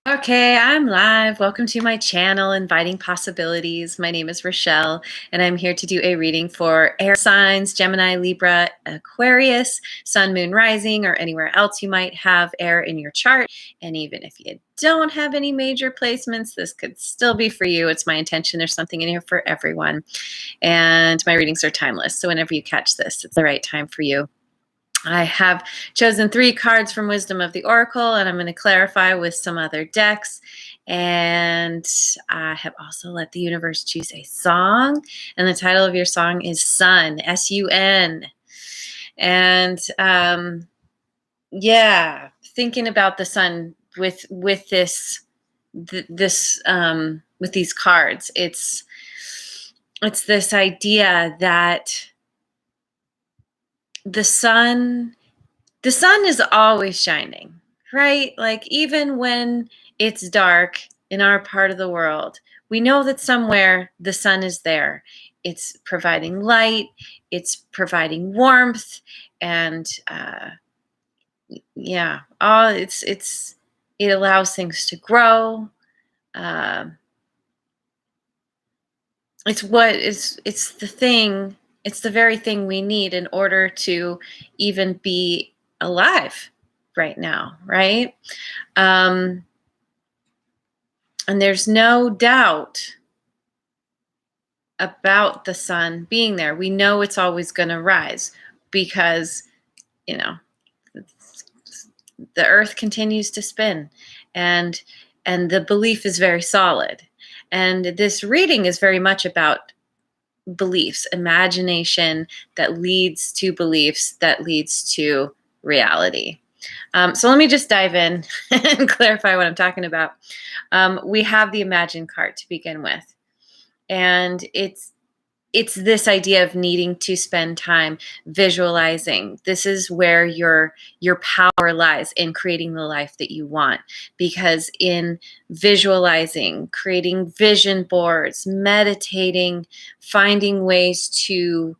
Okay, I'm live. Welcome to my channel, Inviting Possibilities. My name is Rochelle, and I'm here to do a reading for air signs, Gemini, Libra, Aquarius, Sun, Moon, Rising, or anywhere else you might have air in your chart. And even if you don't have any major placements, this could still be for you. It's my intention. There's something in here for everyone. And my readings are timeless. So whenever you catch this, it's the right time for you. I have chosen 3 cards from Wisdom of the Oracle, and I'm going to clarify with some other decks. And I have also let the universe choose a song, and the title of your song is Sun, S-U-N. And yeah, thinking about the sun with this with these cards, it's this idea that the sun is always shining, right? Like even when it's dark in our part of the world, we know that somewhere the sun is there. It's providing light, it's providing warmth, and yeah, it allows things to grow. Uh, it's the thing. It's the very thing we need in order to even be alive right now, right? And there's no doubt about the sun being there. We know it's always going to rise because, you know, the earth continues to spin, and the belief is very solid. And this reading is very much about beliefs, imagination that leads to beliefs that leads to reality. So let me just dive in and clarify what I'm talking about. We have the Imagine card to begin with, and it's this idea of needing to spend time visualizing. This is where your power lies in creating the life that you want, because in visualizing, creating vision boards, meditating, finding ways to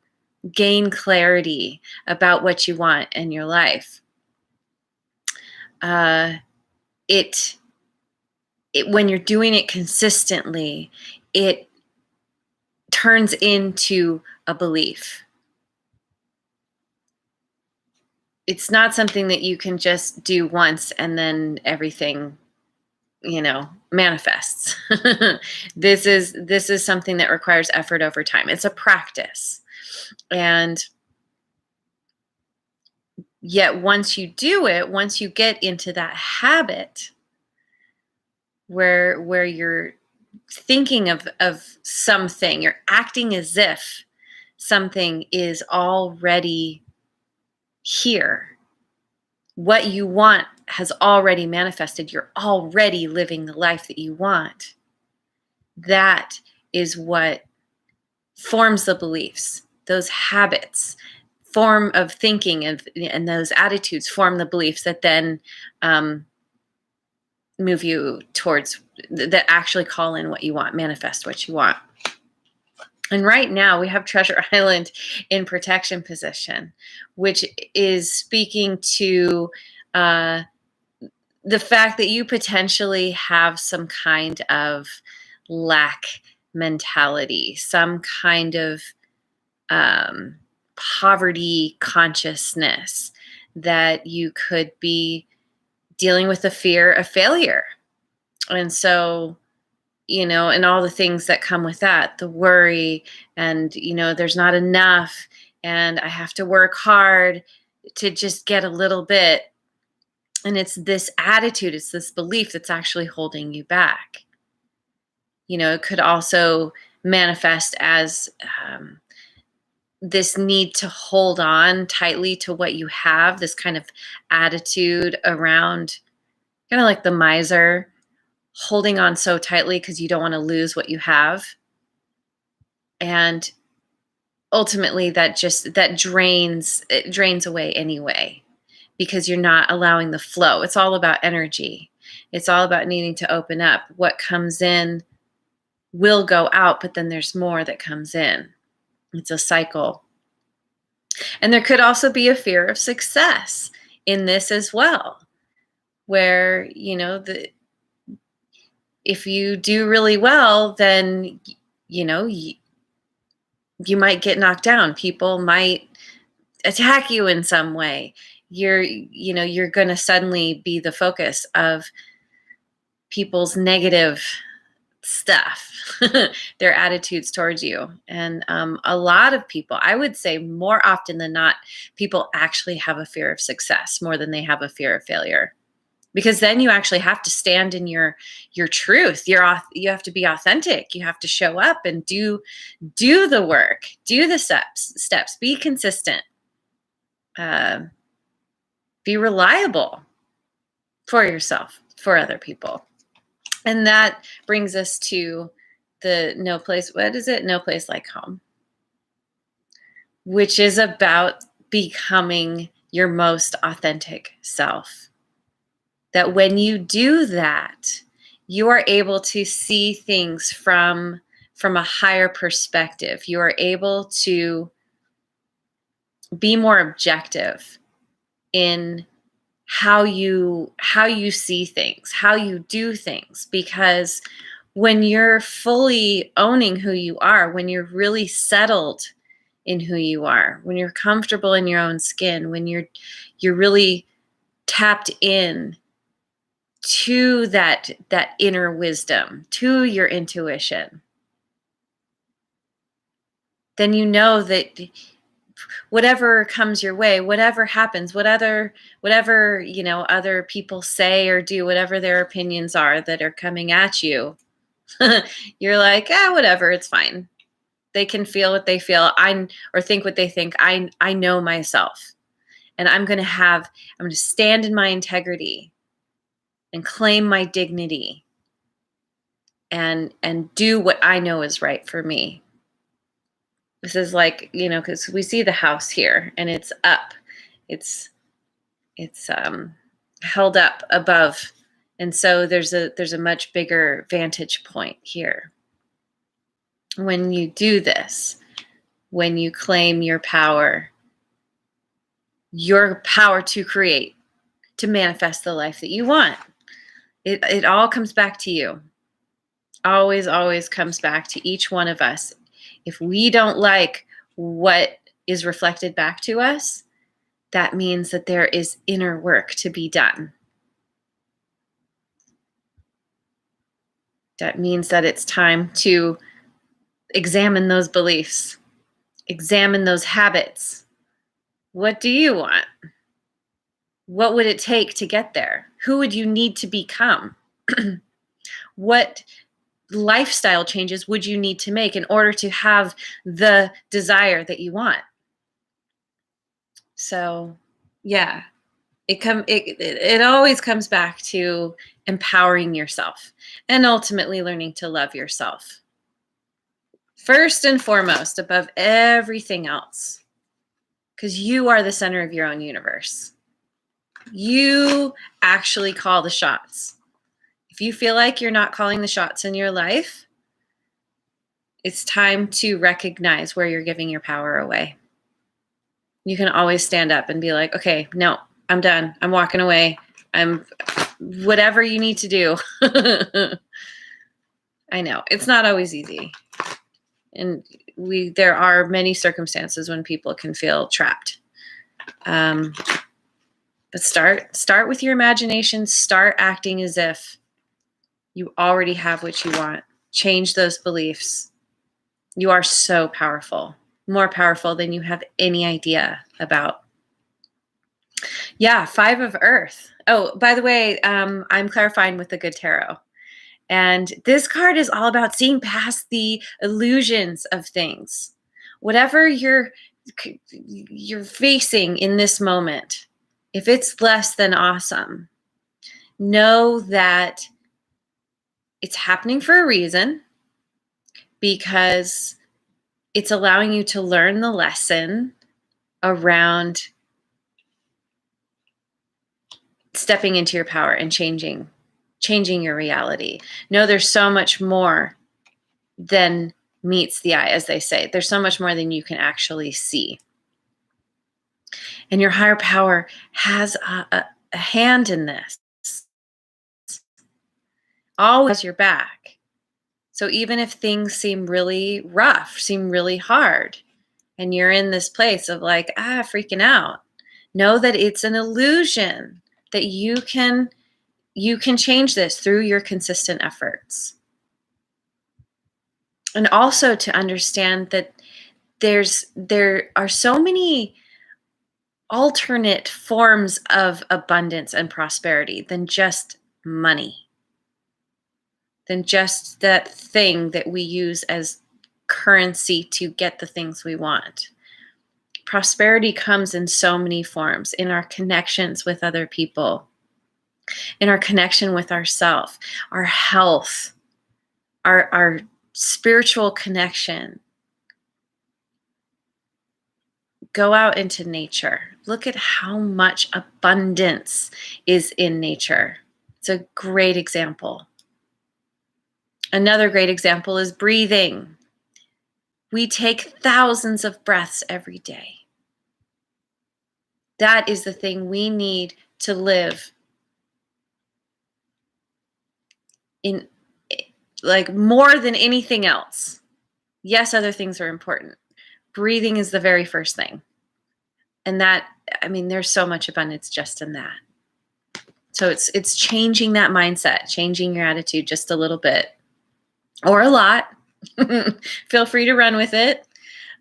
gain clarity about what you want in your life, it when you're doing it consistently, it turns into a belief. It's not something that you can just do once and then everything, manifests. This is something that requires effort over time. It's a practice. And yet once you do it, once you get into that habit where you're thinking of something, you're acting as if something is already here. What you want has already manifested. You're already living the life that you want. That is what forms the beliefs. Those habits form of thinking and those attitudes form the beliefs that then move you towards, that actually call in what you want, manifest what you want. And right now we have Treasure Island in protection position, which is speaking to the fact that you potentially have some kind of lack mentality, some kind of poverty consciousness, that you could be dealing with the fear of failure. And so, and all the things that come with that, the worry, and, there's not enough, and I have to work hard to just get a little bit. And it's this attitude, it's this belief that's actually holding you back. It could also manifest as this need to hold on tightly to what you have, this kind of attitude around, kind of like the miser, holding on so tightly because you don't want to lose what you have. And ultimately that drains away anyway, because you're not allowing the flow. It's all about energy. It's all about needing to open up. What comes in will go out, but then there's more that comes in. It's a cycle. And there could also be a fear of success in this as well, where, if you do really well, then, you know, you might get knocked down. People might attack you in some way. You're going to suddenly be the focus of people's negative stuff, their attitudes towards you. And a lot of people, I would say more often than not, people actually have a fear of success more than they have a fear of failure. Because then you actually have to stand in your truth. You have to be authentic. You have to show up and do the work, do the steps, be consistent, be reliable for yourself, for other people. And that brings us to the no place like home, which is about becoming your most authentic self. That when you do that, you are able to see things from a higher perspective. You are able to be more objective in how you see things, how you do things, because when you're fully owning who you are, when you're really settled in who you are, when you're comfortable in your own skin, when you're really tapped in to that inner wisdom, to your intuition, then you know that whatever comes your way, whatever happens, whatever other people say or do, whatever their opinions are that are coming at you, you're like, whatever, it's fine. They can feel what they feel, or think what they think. I know myself, and I'm going to stand in my integrity and claim my dignity and do what I know is right for me. This is like, because we see the house here and it's up. It's held up above. And so there's a much bigger vantage point here. When you do this, when you claim your power to create, to manifest the life that you want, it all comes back to you. Always comes back to each one of us. If we don't like what is reflected back to us, that means that there is inner work to be done. That means that it's time to examine those beliefs, examine those habits. What do you want? What would it take to get there? Who would you need to become? What lifestyle changes would you need to make in order to have the desire that you want? So, yeah, it always comes back to empowering yourself and ultimately learning to love yourself. First and foremost, above everything else, because you are the center of your own universe. You actually call the shots. If you feel like you're not calling the shots in your life, it's time to recognize where you're giving your power away. You can always stand up and be like, okay, no, I'm done. I'm walking away. I'm whatever you need to do. I know it's not always easy. And there are many circumstances when people can feel trapped. But start with your imagination. Start acting as if you already have what you want. Change those beliefs. You are so powerful, more powerful than you have any idea about. Yeah, 5 of Earth. Oh, by the way, I'm clarifying with the Good Tarot. And this card is all about seeing past the illusions of things. Whatever you're facing in this moment, if it's less than awesome, know that it's happening for a reason, because it's allowing you to learn the lesson around stepping into your power and changing your reality. No, there's so much more than meets the eye, as they say. There's so much more than you can actually see. And your higher power has a hand in this. always has your back. So even if things seem really rough, seem really hard, and you're in this place of like, freaking out, know that it's an illusion, that you can change this through your consistent efforts. And also to understand that there are so many alternate forms of abundance and prosperity than just money, than just that thing that we use as currency to get the things we want. Prosperity comes in so many forms, in our connections with other people, in our connection with ourselves, our health, our spiritual connection. Go out into nature. Look at how much abundance is in nature. It's a great example. Another great example is breathing. We take thousands of breaths every day. That is the thing we need to live in, like, more than anything else. Yes, other things are important. Breathing is the very first thing. And that, I mean, there's so much abundance just in that. So it's changing that mindset, changing your attitude just a little bit or a lot. Feel free to run with it.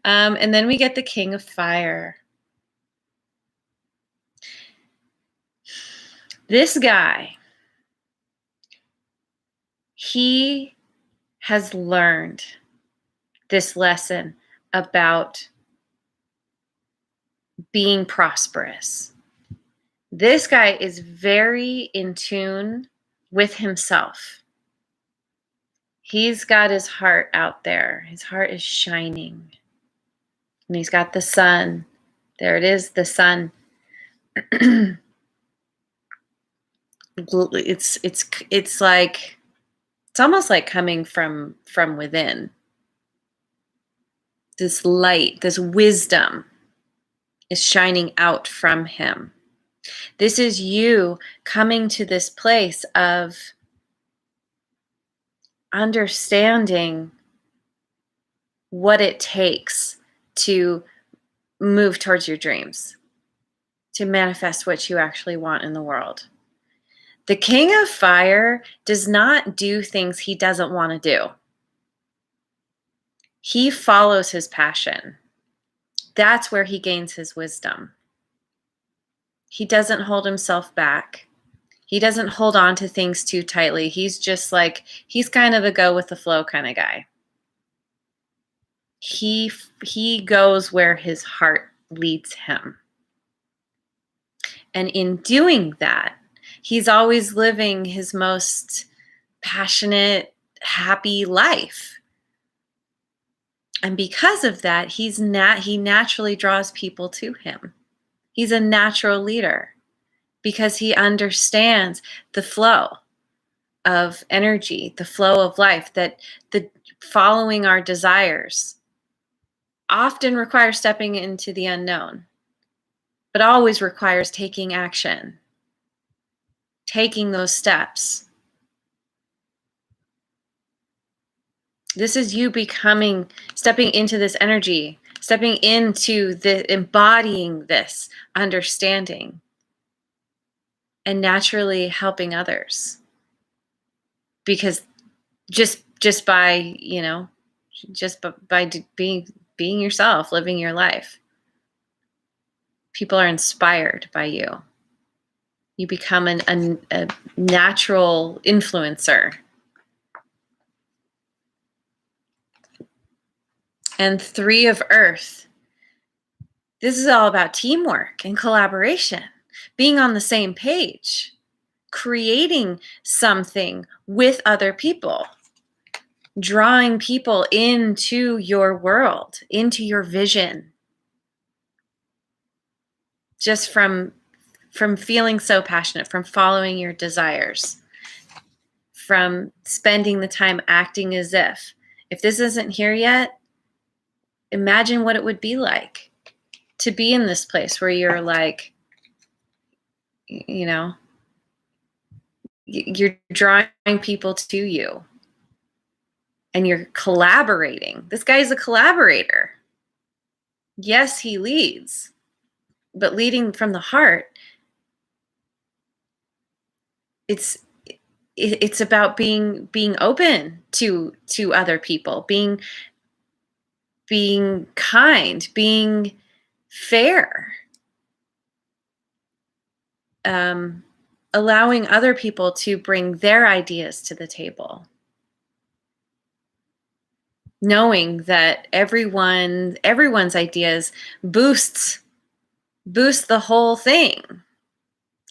And then we get the King of Fire. This guy, he has learned this lesson about being prosperous. This guy is very in tune with himself. He's got his heart out there. His heart is shining. And he's got the sun. There it is, the sun. It's like, it's almost like coming from within. This light, this wisdom is shining out from him. This is you coming to this place of understanding what it takes to move towards your dreams, to manifest what you actually want in the world. The King of Fire does not do things he doesn't want to do. He follows his passion. That's where he gains his wisdom. He doesn't hold himself back. He doesn't hold on to things too tightly. He's just like, he's kind of a go with the flow kind of guy. He goes where his heart leads him. And in doing that, he's always living his most passionate, happy life. And because of that, he naturally draws people to him. He's a natural leader because he understands the flow of energy, the flow of life, that the following our desires often requires stepping into the unknown, but always requires taking action, taking those steps. This is you stepping into this energy, stepping into embodying this understanding, and naturally helping others. Because just by, by being yourself, living your life, people are inspired by you. You become a natural influencer. And 3 of Earth. This is all about teamwork and collaboration, being on the same page, creating something with other people, drawing people into your world, into your vision. Just from feeling so passionate, from following your desires, from spending the time acting as if this isn't here yet, imagine what it would be like to be in this place where you're like, you're drawing people to you, and you're collaborating. This guy is a collaborator. Yes, he leads, but leading from the heart, it's about being open to other people, being kind, being fair, allowing other people to bring their ideas to the table, knowing that everyone's ideas boost the whole thing,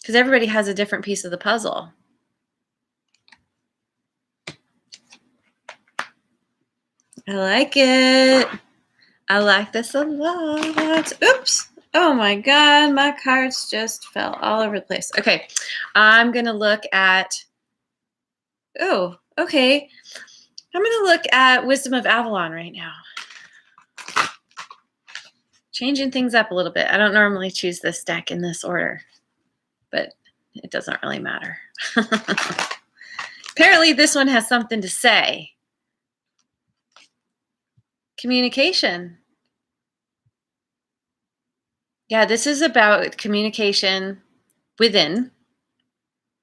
because everybody has a different piece of the puzzle. I like it. I like this a lot. Oops. Oh my God, my cards just fell all over the place. Okay, I'm going to look at, oh, okay. I'm going to look at Wisdom of Avalon right now. Changing things up a little bit. I don't normally choose this deck in this order, but it doesn't really matter. Apparently this one has something to say. Communication. Yeah, this is about communication within,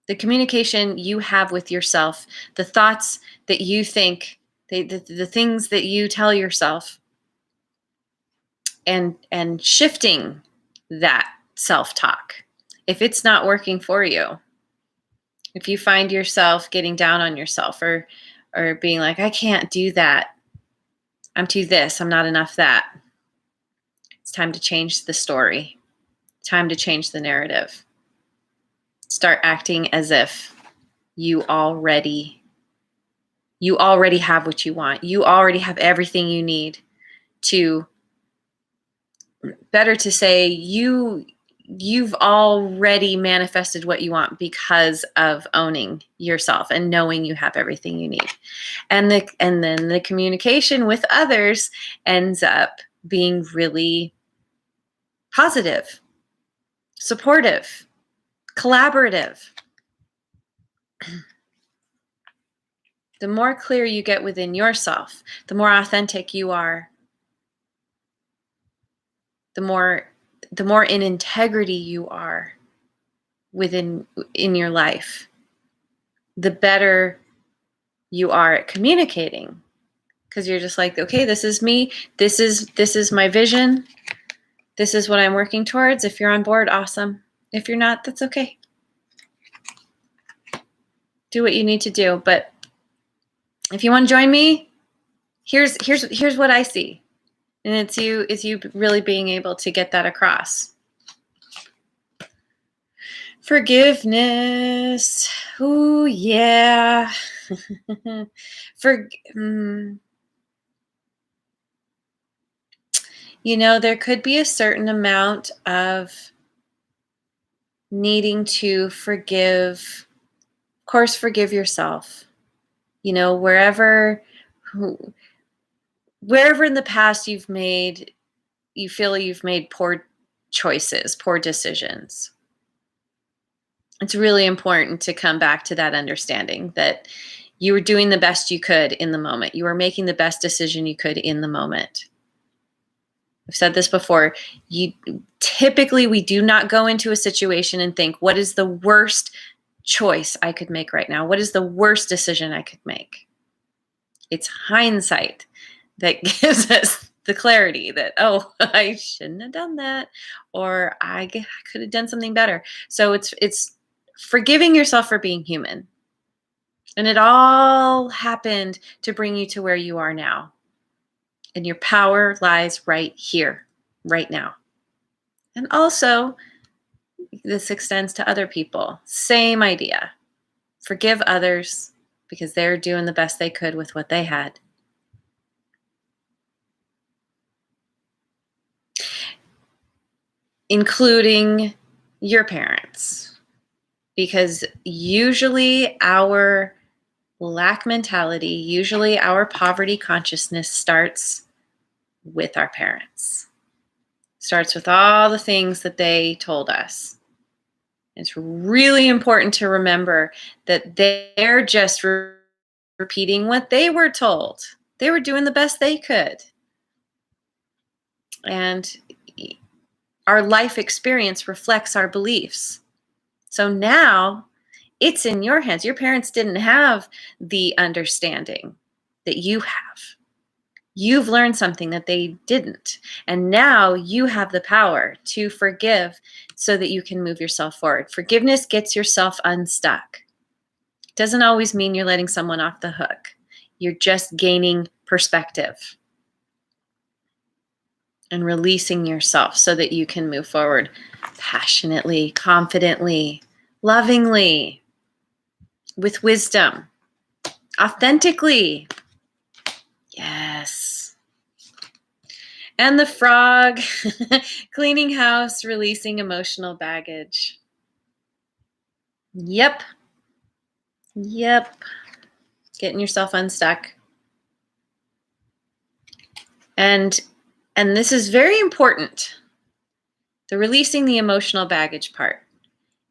the communication you have with yourself, the thoughts that you think, the things that you tell yourself, and shifting that self-talk. If it's not working for you, if you find yourself getting down on yourself, or being like, I can't do that, I'm too this, I'm not enough that, it's time to change the story. Time to change the narrative. Start acting as if you already have what you want. You already have everything you need to, better to say, you've already manifested what you want because of owning yourself and knowing you have everything you need. And then the communication with others ends up being really positive, supportive, collaborative. The more clear you get within yourself, the more authentic you are, the more in integrity you are in your life, the better you are at communicating. Because you're just like, okay, this is me, this is my vision, this is what I'm working towards. If you're on board, awesome. If you're not, that's okay. Do what you need to do. But if you want to join me, here's what I see. And it's you really being able to get that across. Forgiveness. Ooh, yeah. There could be a certain amount of needing to forgive. Of course, forgive yourself. Wherever in the past you feel you've made poor choices, poor decisions. It's really important to come back to that understanding that you were doing the best you could in the moment. You were making the best decision you could in the moment. I've said this before. Typically, we do not go into a situation and think, what is the worst choice I could make right now? What is the worst decision I could make? It's hindsight that gives us the clarity that, oh, I shouldn't have done that, or I could have done something better. So it's forgiving yourself for being human. And it all happened to bring you to where you are now. And your power lies right here, right now. And also, this extends to other people. Same idea. Forgive others because they're doing the best they could with what they had. Including your parents. Because usually our lack mentality, usually our poverty consciousness starts with our parents. Starts with all the things that they told us. It's really important to remember that they're just repeating what they were told. They were doing the best they could. And our life experience reflects our beliefs. So now it's in your hands. Your parents didn't have the understanding that you have. You've learned something that they didn't. And now you have the power to forgive so that you can move yourself forward. Forgiveness gets yourself unstuck. Doesn't always mean you're letting someone off the hook. You're just gaining perspective and releasing yourself so that you can move forward passionately, confidently, lovingly, with wisdom, authentically. Yes. And the frog, cleaning house, releasing emotional baggage. Yep. Getting yourself unstuck. And this is very important. The releasing the emotional baggage part.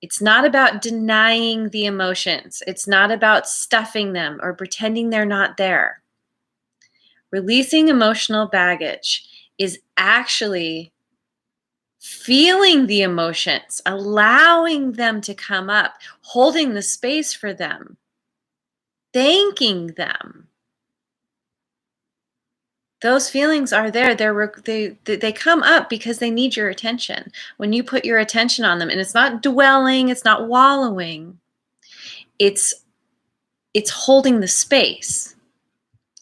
It's not about denying the emotions. It's not about stuffing them or pretending they're not there. Releasing emotional baggage is actually feeling the emotions, allowing them to come up, holding the space for them, thanking them. Those feelings are there. They come up because they need your attention. When you put your attention on them, and it's not dwelling, it's not wallowing, it's holding the space.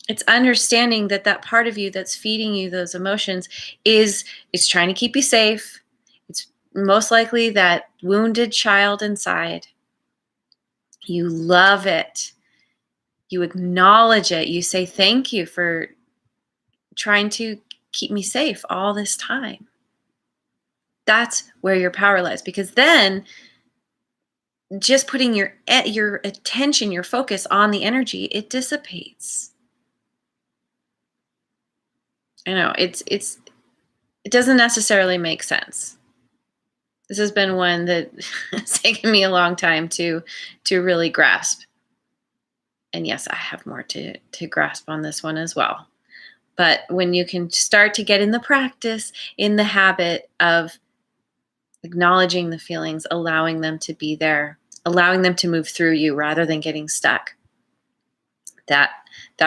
It's understanding that part of you that's feeding you those emotions is trying to keep you safe. It's most likely that wounded child inside. You love it. You acknowledge it. You say thank you for trying to keep me safe all this time. That's where your power lies, because then just putting your attention, your focus on the energy, it dissipates. I know it doesn't necessarily make sense. This has been one that has taken me a long time to really grasp. And yes, I have more to grasp on this one as well. But when you can start to get in the practice, in the habit of acknowledging the feelings, allowing them to be there, allowing them to move through you rather than getting stuck, that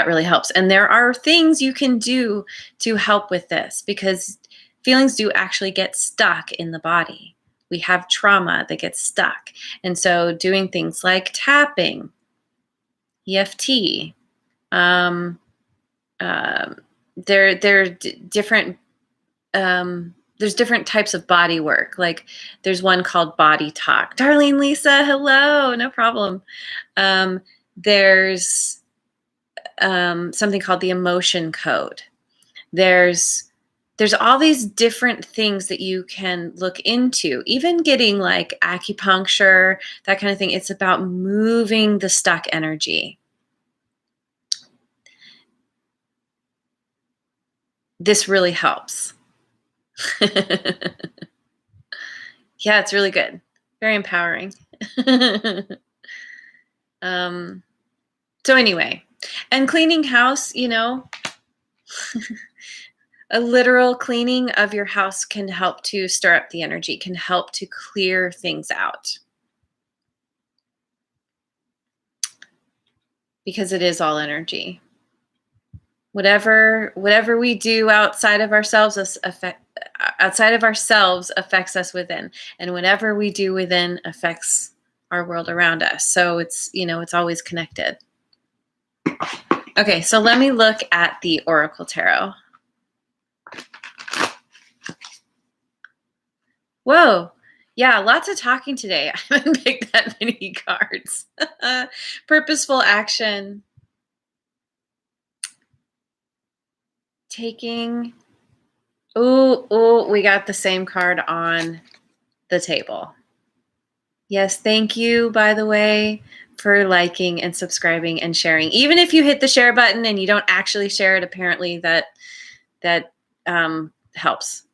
really helps. And there are things you can do to help with this, because feelings do actually get stuck in the body. We have trauma that gets stuck. And so doing things like tapping, EFT, different there's different types of body work. Like there's one called Body Talk. Darlene Lisa, hello, no problem. There's something called the Emotion Code. There's all these different things that you can look into, even getting like acupuncture, that kind of thing. It's about moving the stuck energy. This really helps. Yeah, it's really good. Very empowering. So anyway, and cleaning house, a literal cleaning of your house can help to stir up the energy, can help to clear things out. Because it is all energy. Whatever we do outside of ourselves affects us within, and whatever we do within affects our world around us. So it's always connected. Okay, so let me look at the Oracle Tarot. Whoa. Yeah, lots of talking today. I haven't picked that many cards. Purposeful action. Taking. Oh, we got the same card on the table. Yes, thank you, by the way, for liking and subscribing and sharing. Even if you hit the share button and you don't actually share it, apparently that helps.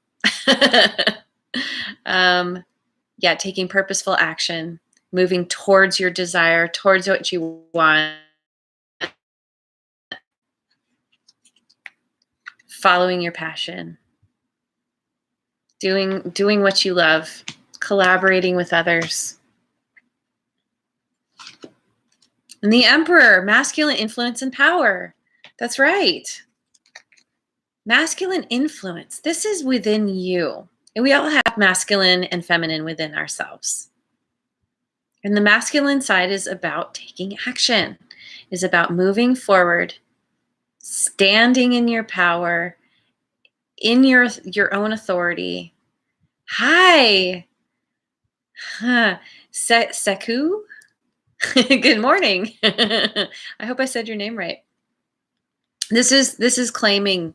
Yeah, taking purposeful action, moving towards your desire, towards what you want, following your passion, doing what you love, collaborating with others. And the Emperor, masculine influence and power. That's right. Masculine influence. This is within you. And we all have masculine and feminine within ourselves. And the masculine side is about taking action, is about moving forward, standing in your power, in your own authority. Hi. Seku? Good morning. I hope I said your name right. This is claiming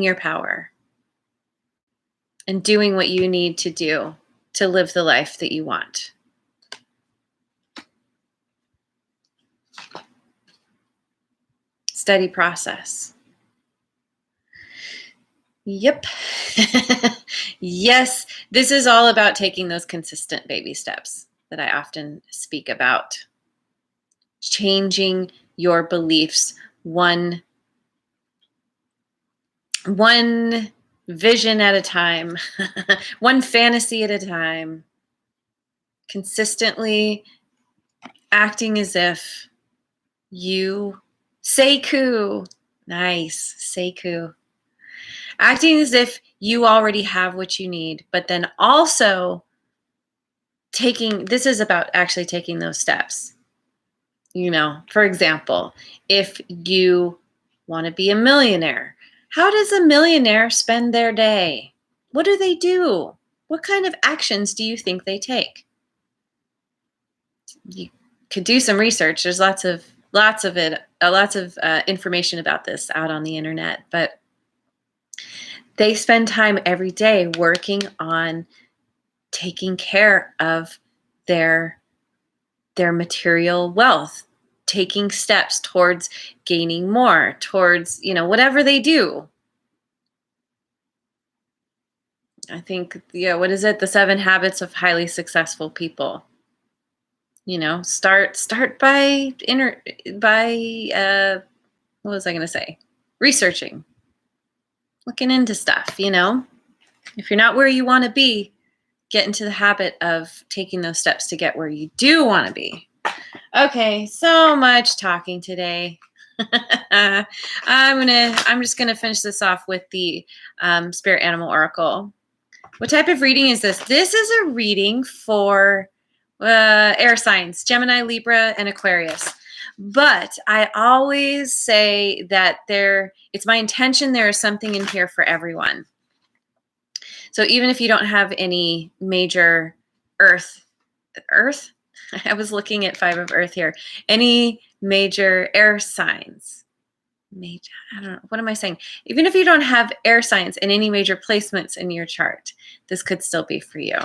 your power and doing what you need to do to live the life that you want. Steady process. Yep. Yes, this is all about taking those consistent baby steps that I often speak about. Changing your beliefs one vision at a time, one fantasy at a time, consistently acting as if you Seiku. Nice. Seiku. Acting as if you already have what you need, but then also this is about actually taking those steps. For example, if you want to be a millionaire, how does a millionaire spend their day? What do they do? What kind of actions do you think they take? You could do some research. There's lots of information about this out on the internet, but they spend time every day working on taking care of their material wealth, taking steps towards gaining more, towards, whatever they do. I think, what is it? The 7 habits of highly successful people. Start by what was I going to say? Researching, looking into stuff, If you're not where you want to be, get into the habit of taking those steps to get where you do want to be. Okay, so much talking today. I'm just gonna finish this off with the Spirit Animal Oracle. What type of reading is this? This is a reading for air signs, Gemini, Libra, and Aquarius. But I always say that it's my intention there is something in here for everyone. So even if you don't have any major Earth, I was looking at 5 of Earth here. Any major air signs, I don't know, what am I saying? Even if you don't have air signs and any major placements in your chart, this could still be for you.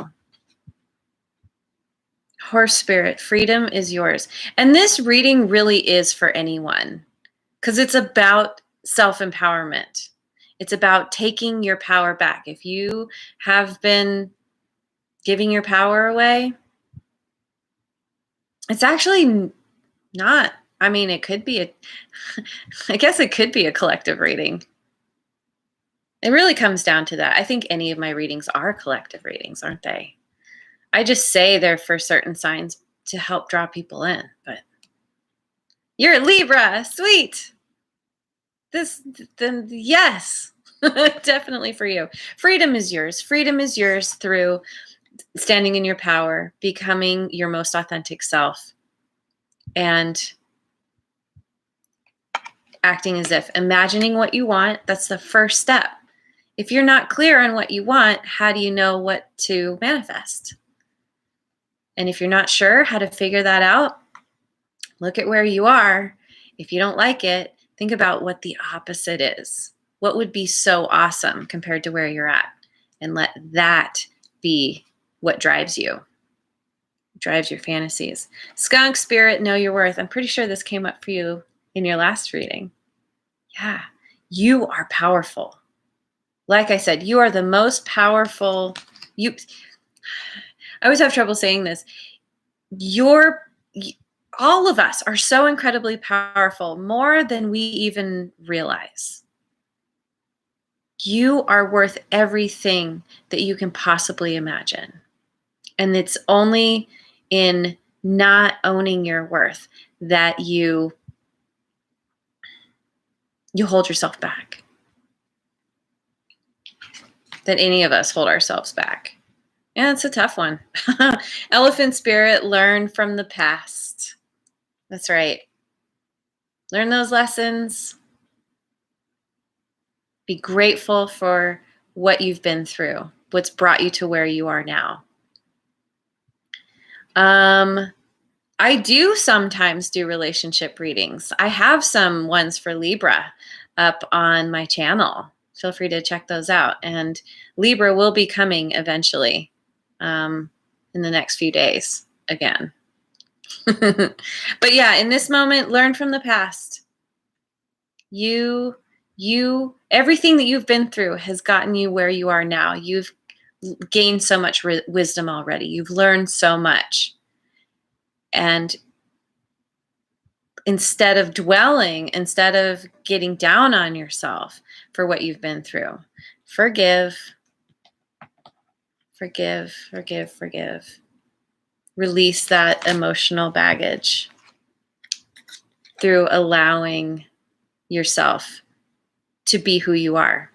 Horse spirit, freedom is yours. And this reading really is for anyone because it's about self-empowerment. It's about taking your power back. If you have been giving your power away, it's actually not. I mean, it could be I guess it could be a collective reading. It really comes down to that. I think any of my readings are collective readings, aren't they? I just say they're for certain signs to help draw people in, but you're a Libra, sweet. Then yes, definitely for you. Freedom is yours. Freedom is yours through standing in your power, becoming your most authentic self, and acting as if, imagining what you want. That's the first step. If you're not clear on what you want, how do you know what to manifest? And if you're not sure how to figure that out, look at where you are. If you don't like it, think about what the opposite is. What would be so awesome compared to where you're at? And let that be what drives you, drives your fantasies. Skunk spirit, know your worth. I'm pretty sure this came up for you in your last reading. Yeah, you are powerful. Like I said, you are the most powerful. I always have trouble saying this. All of us are so incredibly powerful, more than we even realize. You are worth everything that you can possibly imagine. And it's only in not owning your worth that you hold yourself back. That any of us hold ourselves back. Yeah, it's a tough one. Elephant spirit, learn from the past. That's right. Learn those lessons. Be grateful for what you've been through, what's brought you to where you are now. I do sometimes do relationship readings. I have some ones for Libra up on my channel. Feel free to check those out. And Libra will be coming eventually in the next few days again. But yeah, in this moment, learn from the past. Everything that you've been through has gotten you where you are now. You've gained so much wisdom already. You've learned so much. And instead of getting down on yourself for what you've been through, forgive. Release that emotional baggage through allowing yourself to be who you are,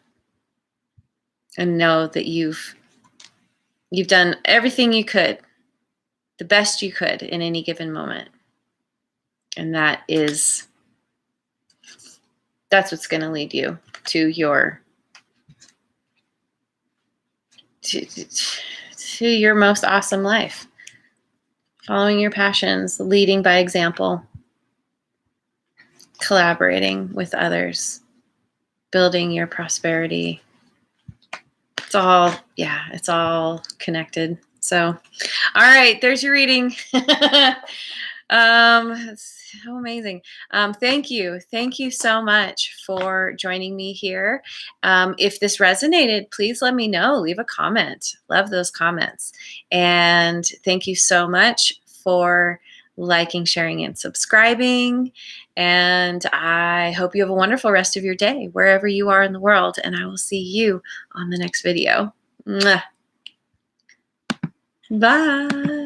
and know that you've done everything you could, the best you could in any given moment. And that's what's going to lead you to your most awesome life. Following your passions, leading by example, collaborating with others, building your prosperity. It's all connected. So, all right, there's your reading. It's so amazing. Thank you so much for joining me here. If this resonated, please let me know. Leave a comment. Love those comments. And thank you so much for liking, sharing, and subscribing. And I hope you have a wonderful rest of your day, wherever you are in the world. And I will see you on the next video. Mwah. Bye.